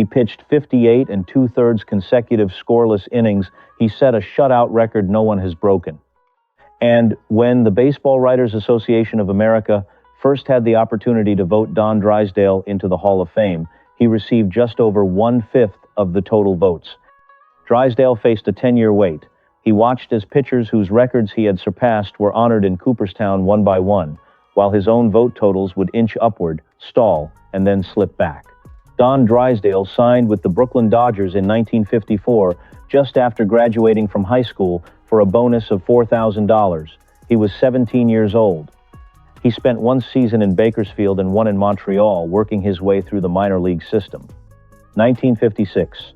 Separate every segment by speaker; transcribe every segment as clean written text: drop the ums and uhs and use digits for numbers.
Speaker 1: He pitched 58 and two-thirds consecutive scoreless innings. He set a shutout record no one has broken. And when the Baseball Writers Association of America first had the opportunity to vote Don Drysdale into the Hall of Fame, he received just over 1/5 of the total votes. Drysdale faced a 10-year wait. He watched as pitchers whose records he had surpassed were honored in Cooperstown one by one, while his own vote totals would inch upward, stall, and then slip back. Don Drysdale signed with the Brooklyn Dodgers in 1954, just after graduating from high school, for a bonus of $4,000. He was 17 years old. He spent one season in Bakersfield and one in Montreal, working his way through the minor league system. 1956.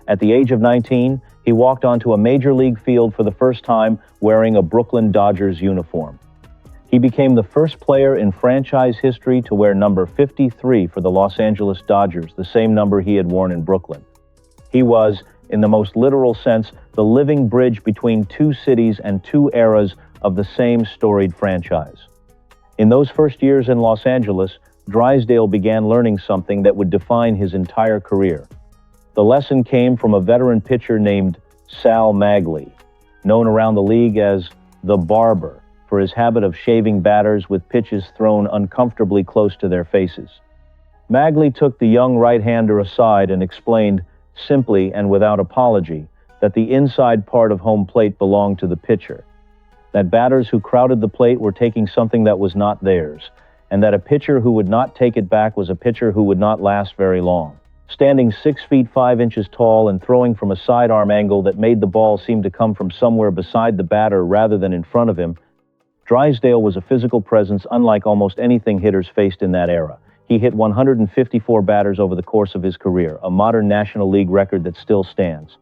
Speaker 1: At the age of 19, he walked onto a major league field for the first time wearing a Brooklyn Dodgers uniform. He became the first player in franchise history to wear number 53 for the Los Angeles Dodgers, the same number he had worn in Brooklyn. He was, in the most literal sense, the living bridge between two cities and two eras of the same storied franchise. In those first years in Los Angeles, Drysdale began learning something that would define his entire career. The lesson came from a veteran pitcher named Sal Magley, known around the league as the Barber, for his habit of shaving batters with pitches thrown uncomfortably close to their faces. Magley took the young right-hander aside and explained, simply and without apology, that the inside part of home plate belonged to the pitcher, that batters who crowded the plate were taking something that was not theirs, and that a pitcher who would not take it back was a pitcher who would not last very long. Standing 6 feet 5 inches tall and throwing from a sidearm angle that made the ball seem to come from somewhere beside the batter rather than in front of him, Drysdale was a physical presence unlike almost anything hitters faced in that era. He hit 154 batters over the course of his career, a modern National League record that still stands.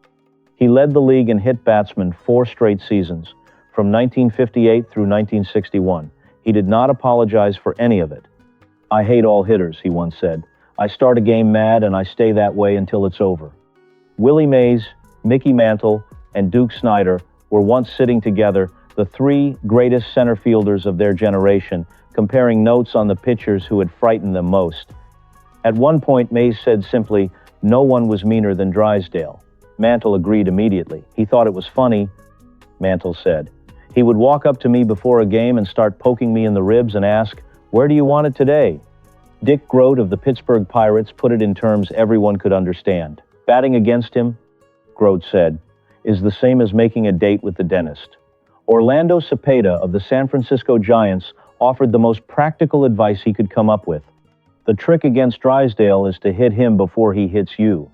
Speaker 1: He led the league in hit batsmen 4 straight seasons, from 1958 through 1961. He did not apologize for any of it. "I hate all hitters," he once said. "I start a game mad and I stay that way until it's over." Willie Mays, Mickey Mantle, and Duke Snider were once sitting together, the 3 greatest center fielders of their generation, comparing notes on the pitchers who had frightened them most. At one point, Mays said simply, "No one was meaner than Drysdale." Mantle agreed immediately. "He thought it was funny," Mantle said. "He would walk up to me before a game and start poking me in the ribs and ask, 'Where do you want it today?'" Dick Groat of the Pittsburgh Pirates put it in terms everyone could understand. "Batting against him," Groat said, "is the same as making a date with the dentist." Orlando Cepeda of the San Francisco Giants offered the most practical advice he could come up with. "The trick against Drysdale is to hit him before he hits you."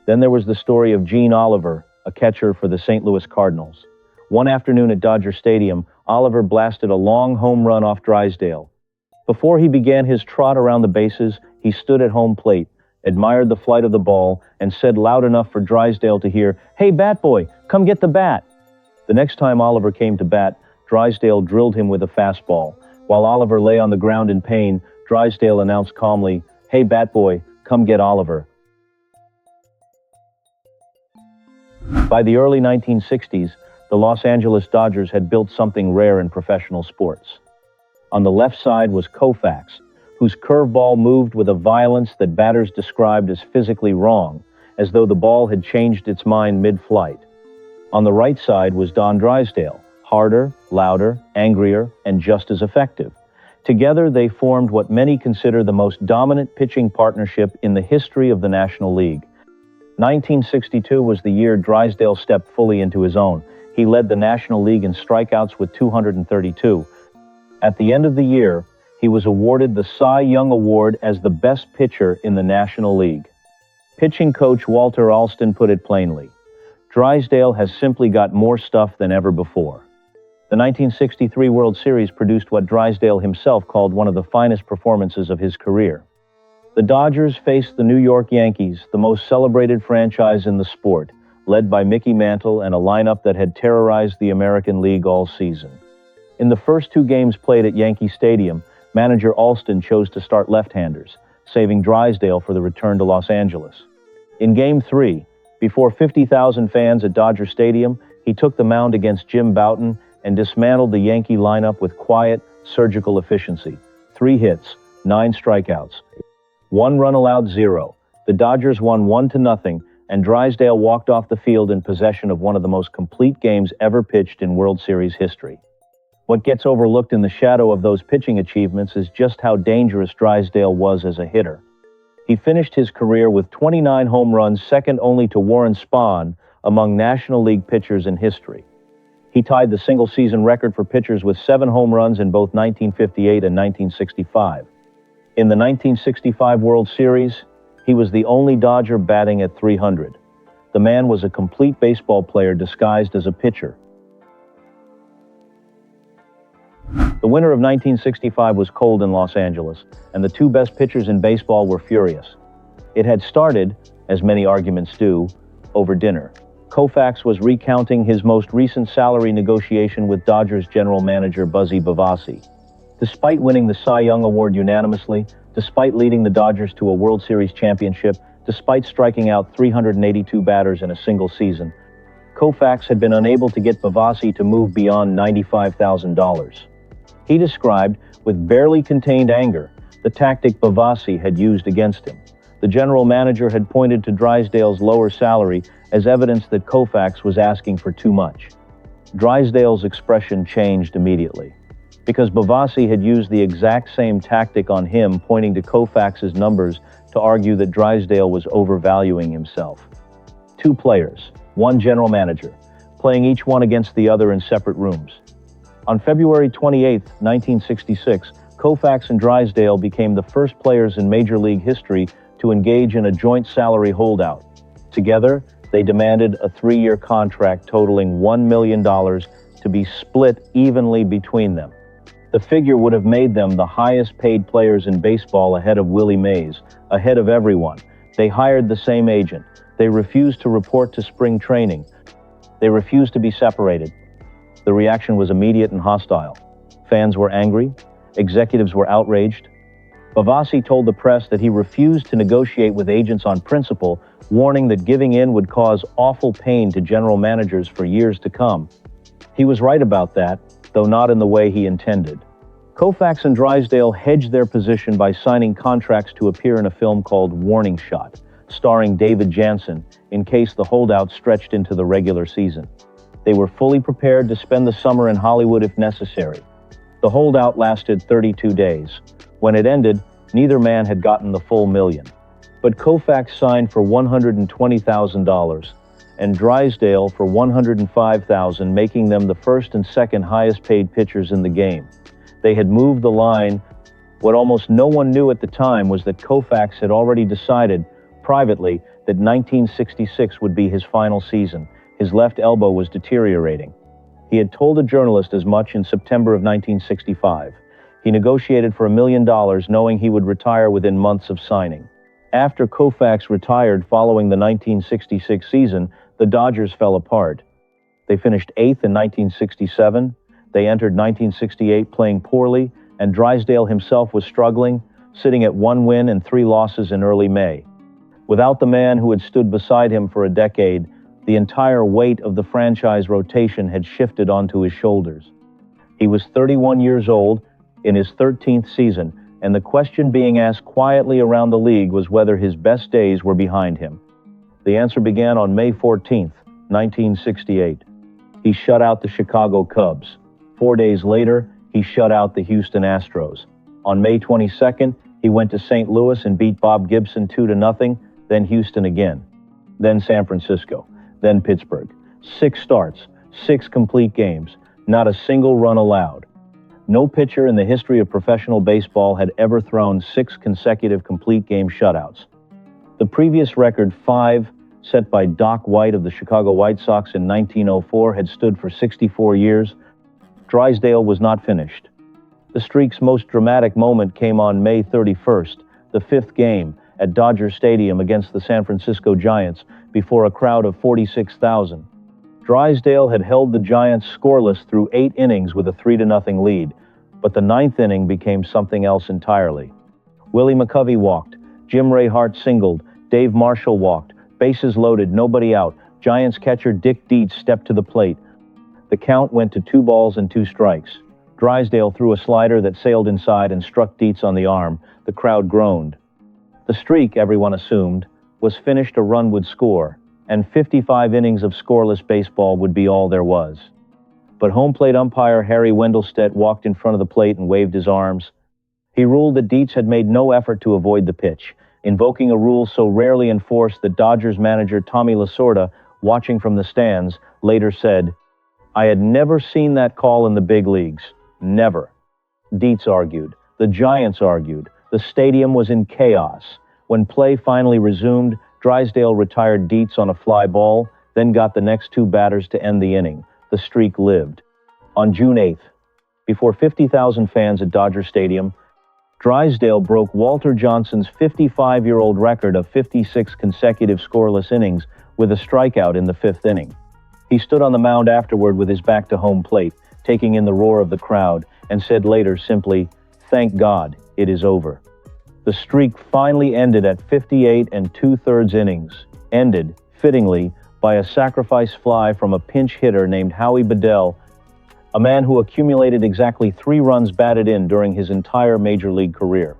Speaker 1: Then there was the story of Gene Oliver, a catcher for the St. Louis Cardinals. One afternoon at Dodger Stadium, Oliver blasted a long home run off Drysdale. Before he began his trot around the bases, he stood at home plate, admired the flight of the ball, and said loud enough for Drysdale to hear, "Hey, bat boy, come get the bat." The next time Oliver came to bat, Drysdale drilled him with a fastball. While Oliver lay on the ground in pain, Drysdale announced calmly, "Hey, bat boy, come get Oliver." By the early 1960s, the Los Angeles Dodgers had built something rare in professional sports. On the left side was Koufax, whose curveball moved with a violence that batters described as physically wrong, as though the ball had changed its mind mid-flight. On the right side was Don Drysdale, harder, louder, angrier, and just as effective. Together, they formed what many consider the most dominant pitching partnership in the history of the National League. 1962 was the year Drysdale stepped fully into his own. He led the National League in strikeouts with 232. At the end of the year, he was awarded the Cy Young Award as the best pitcher in the National League. Pitching coach Walter Alston put it plainly, "Drysdale has simply got more stuff than ever before." The 1963 World Series produced what Drysdale himself called one of the finest performances of his career. The Dodgers faced the New York Yankees, the most celebrated franchise in the sport, led by Mickey Mantle and a lineup that had terrorized the American League all season. In the first 2 games played at Yankee Stadium, manager Alston chose to start left-handers, saving Drysdale for the return to Los Angeles. In Game 3, before 50,000 fans at Dodger Stadium, he took the mound against Jim Bouton and dismantled the Yankee lineup with quiet, surgical efficiency. 3 hits, 9 strikeouts. 1 run allowed, 0. The Dodgers won 1-0, and Drysdale walked off the field in possession of one of the most complete games ever pitched in World Series history. What gets overlooked in the shadow of those pitching achievements is just how dangerous Drysdale was as a hitter. He finished his career with 29 home runs, second only to Warren Spahn among National League pitchers in history. He tied the single-season record for pitchers with 7 home runs in both 1958 and 1965. In the 1965 World Series, he was the only Dodger batting at .300. The man was a complete baseball player disguised as a pitcher. The winter of 1965 was cold in Los Angeles, and the two best pitchers in baseball were furious. It had started, as many arguments do, over dinner. Koufax was recounting his most recent salary negotiation with Dodgers general manager Buzzy Bavasi. Despite winning the Cy Young Award unanimously, despite leading the Dodgers to a World Series championship, despite striking out 382 batters in a single season, Koufax had been unable to get Bavasi to move beyond $95,000. He described, with barely contained anger, the tactic Bavasi had used against him. The general manager had pointed to Drysdale's lower salary as evidence that Koufax was asking for too much. Drysdale's expression changed immediately, because Bavasi had used the exact same tactic on him, pointing to Koufax's numbers to argue that Drysdale was overvaluing himself. Two players, one general manager, playing each one against the other in separate rooms. On February 28, 1966, Koufax and Drysdale became the first players in Major League history to engage in a joint salary holdout. Together, they demanded a 3-year contract totaling $1 million to be split evenly between them. The figure would have made them the highest-paid players in baseball, ahead of Willie Mays, ahead of everyone. They hired the same agent. They refused to report to spring training. They refused to be separated. The reaction was immediate and hostile. Fans were angry. Executives were outraged. Bavasi told the press that he refused to negotiate with agents on principle, warning that giving in would cause awful pain to general managers for years to come. He was right about that, though not in the way he intended. Koufax and Drysdale hedged their position by signing contracts to appear in a film called Warning Shot, starring David Janssen, in case the holdout stretched into the regular season. They were fully prepared to spend the summer in Hollywood if necessary. The holdout lasted 32 days. When it ended, neither man had gotten the full $1 million. But Koufax signed for $120,000, and Drysdale for $105,000, making them the first and second highest-paid pitchers in the game. They had moved the line. What almost no one knew at the time was that Koufax had already decided, privately, that 1966 would be his final season. His left elbow was deteriorating. He had told a journalist as much in September of 1965. He negotiated for $1 million, knowing he would retire within months of signing. After Koufax retired following the 1966 season, the Dodgers fell apart. They finished 8th in 1967. They entered 1968 playing poorly, and Drysdale himself was struggling, sitting at 1 win and 3 losses in early May. Without the man who had stood beside him for a decade, the entire weight of the franchise rotation had shifted onto his shoulders. He was 31 years old, in his 13th season, and the question being asked quietly around the league was whether his best days were behind him. The answer began on May 14, 1968. He shut out the Chicago Cubs. 4 days later, he shut out the Houston Astros. On May 22nd, he went to St. Louis and beat Bob Gibson 2-0, then Houston again, then San Francisco, then Pittsburgh. 6 starts, 6 complete games, not a single run allowed. No pitcher in the history of professional baseball had ever thrown 6 consecutive complete game shutouts. The previous record, 5, set by Doc White of the Chicago White Sox in 1904, had stood for 64 years. Drysdale was not finished. The streak's most dramatic moment came on May 31st, the 5th game, at Dodger Stadium against the San Francisco Giants, before a crowd of 46,000. Drysdale had held the Giants scoreless through 8 innings with a 3-0 lead, but the 9th inning became something else entirely. Willie McCovey walked, Jim Ray Hart singled, Dave Marshall walked, bases loaded, nobody out. Giants catcher Dick Dietz stepped to the plate. The count went to 2 balls and 2 strikes. Drysdale threw a slider that sailed inside and struck Dietz on the arm. The crowd groaned. The streak, everyone assumed, was finished, a run would score, and 55 innings of scoreless baseball would be all there was. But home plate umpire Harry Wendelstedt walked in front of the plate and waved his arms. He ruled that Dietz had made no effort to avoid the pitch, invoking a rule so rarely enforced that Dodgers manager Tommy Lasorda, watching from the stands, later said, "I had never seen that call in the big leagues. Never." Dietz argued. The Giants argued. The stadium was in chaos. When play finally resumed, Drysdale retired Dietz on a fly ball, then got the next two batters to end the inning. The streak lived. On June 8th, before 50,000 fans at Dodger Stadium, Drysdale broke Walter Johnson's 55-year-old record of 56 consecutive scoreless innings with a strikeout in the fifth inning. He stood on the mound afterward with his back to home plate, taking in the roar of the crowd, and said later simply, "Thank God, it is over." The streak finally ended at 58 2/3 innings, ended, fittingly, by a sacrifice fly from a pinch hitter named Howie Bedell, a man who accumulated exactly 3 runs batted in during his entire major league career.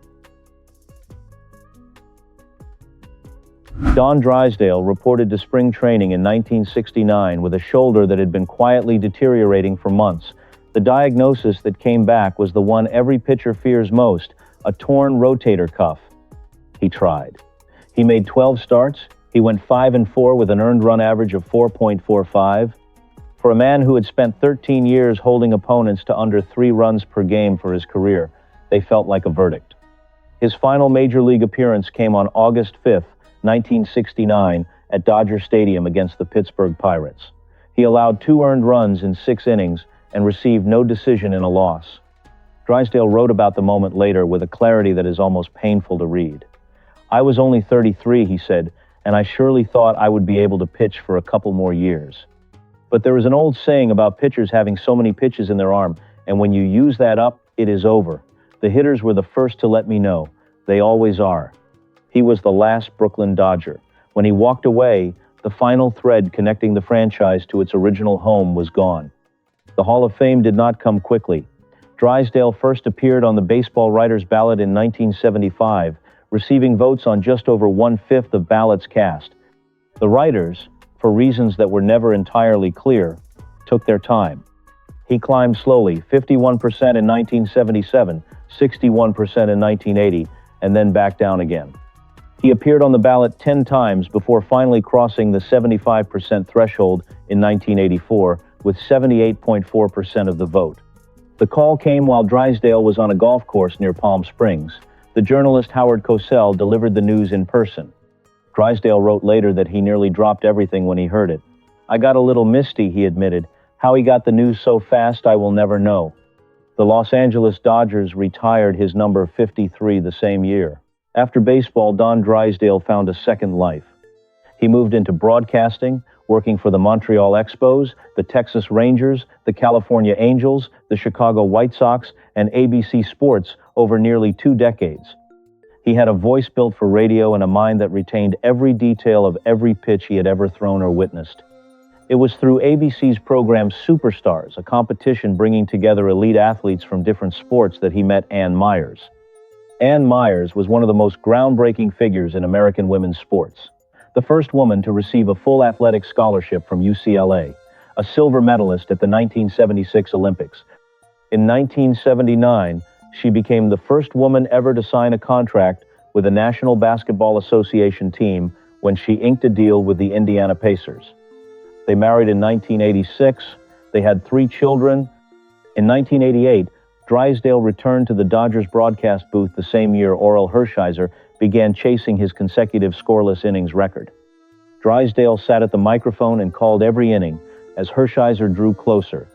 Speaker 1: Don Drysdale reported to spring training in 1969 with a shoulder that had been quietly deteriorating for months. The diagnosis that came back was the one every pitcher fears most, a torn rotator cuff. He tried. He made 12 starts. He went 5-4 with an earned run average of 4.45. For a man who had spent 13 years holding opponents to under 3 runs per game for his career, they felt like a verdict. His final major league appearance came on August 5, 1969, at Dodger Stadium against the Pittsburgh Pirates. He allowed 2 earned runs in 6 innings and received no decision in a loss. Drysdale wrote about the moment later with a clarity that is almost painful to read. "I was only 33, he said, and I surely thought I would be able to pitch for a couple more years. But there is an old saying about pitchers having so many pitches in their arm, and when you use that up, it is over. The hitters were the first to let me know. They always are." He was the last Brooklyn Dodger. When he walked away, the final thread connecting the franchise to its original home was gone. The Hall of Fame did not come quickly. Drysdale first appeared on the baseball writers' ballot in 1975, receiving votes on just over 1/5 of ballots cast. The writers, for reasons that were never entirely clear, took their time. He climbed slowly, 51% in 1977, 61% in 1980, and then back down again. He appeared on the ballot 10 times before finally crossing the 75% threshold in 1984 with 78.4% of the vote. The call came while Drysdale was on a golf course near Palm Springs. The journalist Howard Cosell delivered the news in person. Drysdale wrote later that he nearly dropped everything when he heard it. "I got a little misty," he admitted. "How he got the news so fast, I will never know." The Los Angeles Dodgers retired his number 53 the same year. After baseball, Don Drysdale found a second life. He moved into broadcasting, working for the Montreal Expos, the Texas Rangers, the California Angels, the Chicago White Sox, and ABC Sports over nearly 2 decades. He had a voice built for radio and a mind that retained every detail of every pitch he had ever thrown or witnessed. It was through ABC's program Superstars, a competition bringing together elite athletes from different sports, that he met Ann Myers. Ann Myers was one of the most groundbreaking figures in American women's sports. The first woman to receive a full athletic scholarship from UCLA, a silver medalist at the 1976 Olympics. In 1979, she became the first woman ever to sign a contract with a National Basketball Association team when she inked a deal with the Indiana Pacers. They married in 1986. They had 3 children. In 1988, Drysdale returned to the Dodgers broadcast booth the same year Orel Hershiser began chasing his consecutive scoreless innings record. Drysdale sat at the microphone and called every inning as Hershiser drew closer.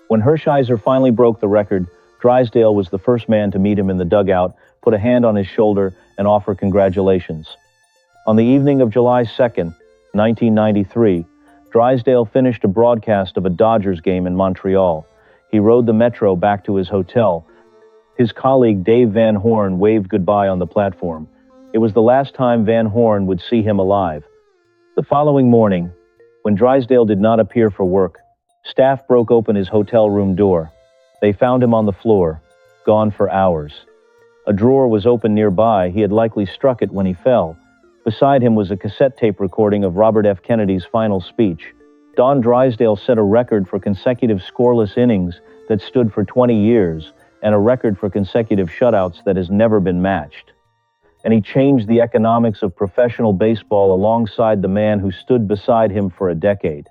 Speaker 1: When Hershiser finally broke the record, Drysdale was the first man to meet him in the dugout, put a hand on his shoulder, and offer congratulations. On the evening of July 2nd, 1993, Drysdale finished a broadcast of a Dodgers game in Montreal. He rode the Metro back to his hotel. His colleague Dave Van Horn waved goodbye on the platform. It was the last time Van Horn would see him alive. The following morning, when Drysdale did not appear for work, staff broke open his hotel room door. They found him on the floor, gone for hours. A drawer was open nearby. He had likely struck it when he fell. Beside him was a cassette tape recording of Robert F. Kennedy's final speech. Don Drysdale set a record for consecutive scoreless innings that stood for 20 years, and a record for consecutive shutouts that has never been matched. And he changed the economics of professional baseball alongside the man who stood beside him for a decade.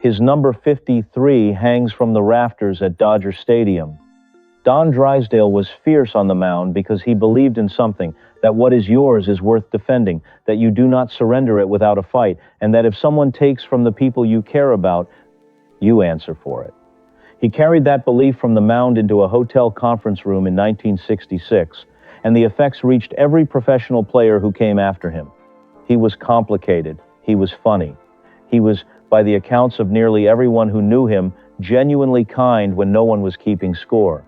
Speaker 1: His number 53 hangs from the rafters at Dodger Stadium. Don Drysdale was fierce on the mound because he believed in something, that what is yours is worth defending, that you do not surrender it without a fight, and that if someone takes from the people you care about, you answer for it. He carried that belief from the mound into a hotel conference room in 1966, and the effects reached every professional player who came after him. He was complicated. He was funny. He was, by the accounts of nearly everyone who knew him, genuinely kind when no one was keeping score.